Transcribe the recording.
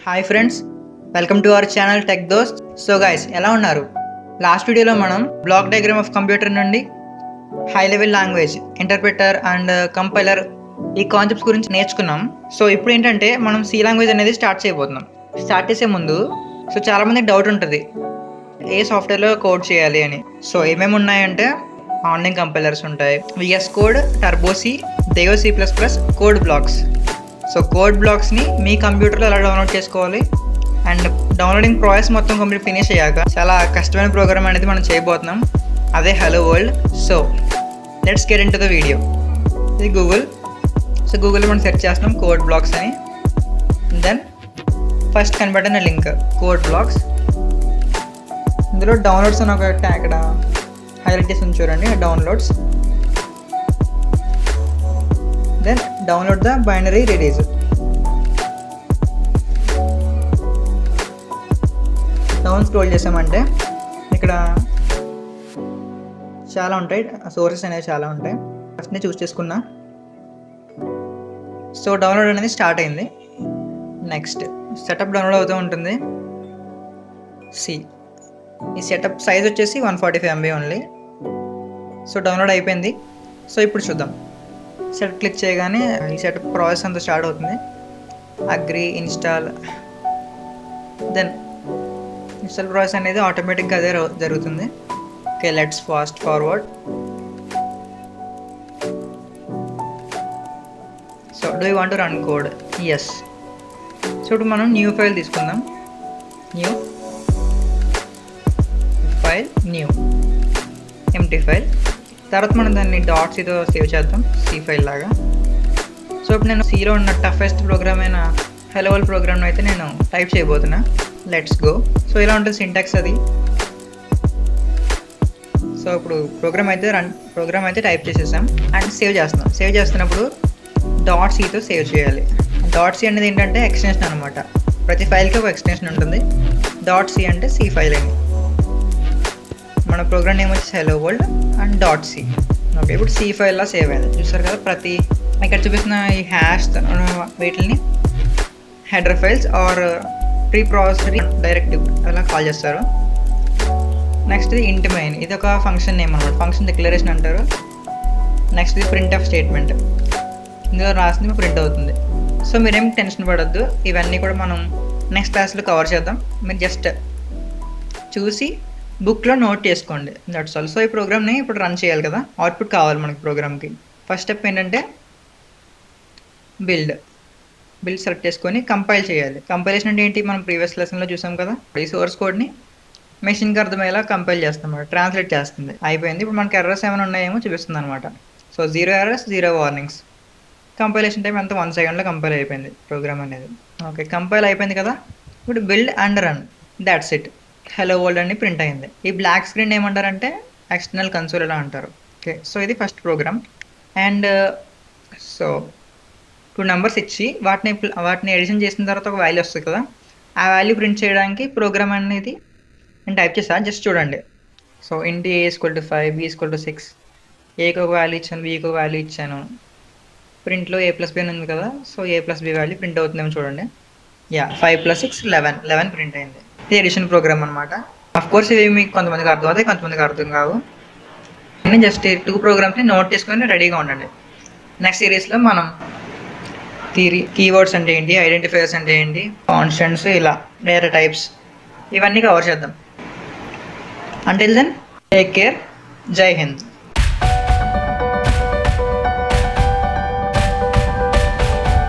Hi friends, welcome to our channel tech దోస్త్. So guys, ఎలా ఉన్నారు? లాస్ట్ వీడియోలో మనం బ్లాక్ డయాగ్రామ్ ఆఫ్ కంప్యూటర్ నుండి high level language, interpreter and compiler ఈ కాన్సెప్ట్స్ గురించి నేర్చుకున్నాం. సో ఇప్పుడు ఏంటంటే మనం సి లాంగ్వేజ్ అనేది స్టార్ట్ చేయబోతున్నాం. స్టార్ట్ చేసే ముందు చాలామంది డౌట్ ఉంటుంది, ఏ సాఫ్ట్వేర్లో కోడ్ చేయాలి అని. సో ఏమేమి ఉన్నాయంటే ఆన్లైన్ కంపైలర్స్ ఉంటాయి, విఎస్ కోడ్, టర్బోసి, దేవో C++, code blocks. So code బ్లాక్స్ని మీ కంప్యూటర్లో ఎలా డౌన్లోడ్ చేసుకోవాలి అండ్ డౌన్లోడింగ్ ప్రాసెస్ మొత్తం కంప్లీట్ ఫినిష్ అయ్యాక చాలా కష్టమైన ప్రోగ్రామ్ అనేది మనం చేయబోతున్నాం, అదే hello world. So let's get into the video. ఇది గూగుల్. సో గూగుల్లో మనం సెర్చ్ చేస్తున్నాం కోడ్ బ్లాక్స్ అని. దెన్ ఫస్ట్ కనబడిన లింక్ కోడ్ బ్లాక్స్. ఇందులో డౌన్లోడ్స్ అని ఒక ట్యాగ్ ఇక్కడ హైలైట్ చేసి చూడండి, downloads. Then download the binary release. Down scroll చేసామంటే ఇక్కడ చాలా ఉంటాయి, సోర్సెస్ అనేవి చాలా ఉంటాయి. ఫస్ట్నే చూస్ చేసుకున్నా. సో డౌన్లోడ్ అనేది స్టార్ట్ అయింది. నెక్స్ట్ సెటప్ డౌన్లోడ్ అవుతూ ఉంటుంది. ఈ సెటప్ సైజ్ వచ్చేసి 145 MB ఓన్లీ. సో డౌన్లోడ్ అయిపోయింది. సో ఇప్పుడు చూద్దాం. సెటప్ క్లిక్ చేయగానే ఈ సెటప్ ప్రాసెస్ అంతా స్టార్ట్ అవుతుంది. Agree, install. Then install process అనేది ఆటోమేటిక్గా అదే జరుగుతుంది. Okay, let's fast forward. So do you want to run code? Yes. So ఇప్పుడు మనం న్యూ ఫైల్ తీసుకుందాం. New file, new empty file. తర్వాత మనం దాన్ని డాట్స్తో సేవ్ చేద్దాం, సి ఫైల్ లాగా. సో ఇప్పుడు నేను సిలో ఉన్న టఫెస్ట్ ప్రోగ్రామ్ అయిన హలో వరల్డ్ ప్రోగ్రామ్ అయితే నేను టైప్ చేయబోతున్నా. Let's go. సో ఇలా ఉంటుంది సింటాక్స్ అది. సో ఇప్పుడు ప్రోగ్రామ్ అయితే టైప్ చేసేసాం అండ్ సేవ్ చేస్తున్నాం. సేవ్ చేస్తున్నప్పుడు .c తో సేవ్ చేయాలి. .c అనేది ఏంటంటే ఎక్స్టెన్షన్ అనమాట. ప్రతి ఫైల్కి ఒక ఎక్స్టెన్షన్ ఉంటుంది. .c అంటే సి ఫైల్ అని. మన ప్రోగ్రామ్ నేమ్ వచ్చి hello world and .c. Okay, ఇప్పుడు సి ఫైల్లా సేవ్ అయింది. చూస్తారు కదా, ప్రతి ఇక్కడ చూపిస్తున్న ఈ హ్యాష్ వీటిని header files or pre processor directive అలా కాల్ చేస్తారు. నెక్స్ట్ ఇది ఇంట్ మెయిన్. ఇది ఒక ఫంక్షన్ నేమ్ అనమాట, ఫంక్షన్ డిక్లరేషన్ అంటారు. నెక్స్ట్ ఇది ప్రింట్ ఆఫ్ స్టేట్మెంట్. ఇందులో రాసింది ప్రింట్ అవుతుంది. సో మీరేం టెన్షన్ పడొద్దు, ఇవన్నీ కూడా మనం నెక్స్ట్ క్లాస్లో కవర్ చేద్దాం. మీరు జస్ట్ చూసి బుక్లో నోట్ చేసుకోండి, దట్స్ ఆల్. సో ఈ ప్రోగ్రామ్ని ఇప్పుడు రన్ చేయాలి కదా, అవుట్పుట్ కావాలి మనకి ప్రోగ్రామ్కి. ఫస్ట్ స్టెప్ ఏంటంటే బిల్డ్ సెలెక్ట్ చేసుకొని కంపైల్ చేయాలి. కంపైలేషన్ అంటే ఏంటి, మనం ప్రీవియస్ లెసన్లో చూసాం కదా. ఈ సోర్స్ కోడ్ని మెషిన్కి అర్థమయ్యేలా కంపైల్ చేస్తాం అనమాట, ట్రాన్స్లేట్ చేస్తుంది. అయిపోయింది. ఇప్పుడు మనకి ఎర్రర్స్ ఏమైనా ఉన్నాయేమో చూపిస్తుంది అనమాట. So 0 errors, 0 warnings. Compilation time అంతా 1 సెకండ్లో కంపైల్ అయిపోయింది ప్రోగ్రామ్ అనేది. ఓకే, కంపైల్ అయిపోయింది కదా. ఇప్పుడు build and run, that's it. Hello world అని ప్రింట్ అయింది. ఈ బ్లాక్ స్క్రీన్ ఏమంటారంటే ఎక్స్టర్నల్ కన్సోల్ ఎలా అంటారు. ఓకే, సో ఇది first program. And so 2 numbers ఇచ్చి వాటిని ఎడిషన్ చేసిన తర్వాత ఒక వాల్యూ వస్తుంది కదా, ఆ వాల్యూ ప్రింట్ చేయడానికి ప్రోగ్రామ్ అనేది నేను టైప్ చేస్తాను, జస్ట్ చూడండి. సో ఇంటి A = 5, B = 6, ఏకి ఒక వాల్యూ ఇచ్చాను, బీకి ఒక వాల్యూ ఇచ్చాను. ప్రింట్లో A+B అని ఉంది కదా, సో A+B వాల్యూ ప్రింట్ అవుతుందేమో చూడండి. 5 + 6 11 ప్రింట్ అయింది. ఇది ఎడిషన్ ప్రోగ్రామ్ అనమాట. కోర్స్ ఇవి మీకు కొంతమందికి అర్థం అవుతాయి, కొంతమందికి అర్థం కావు. నేను జస్ట్ 2 ప్రోగ్రామ్స్ని నోట్ చేసుకొని రెడీగా ఉండండి. నెక్స్ట్ సిరీస్లో మనం థియరీ, కీవర్డ్స్ అంటే ఏంటి, ఐడెంటిఫైయర్స్ అంటే ఏంటి, కాన్స్టెంట్స్, ఇలా డేటా టైప్స్, ఇవన్నీ కవర్ చేద్దాం. Until then, take care. Jai Hind.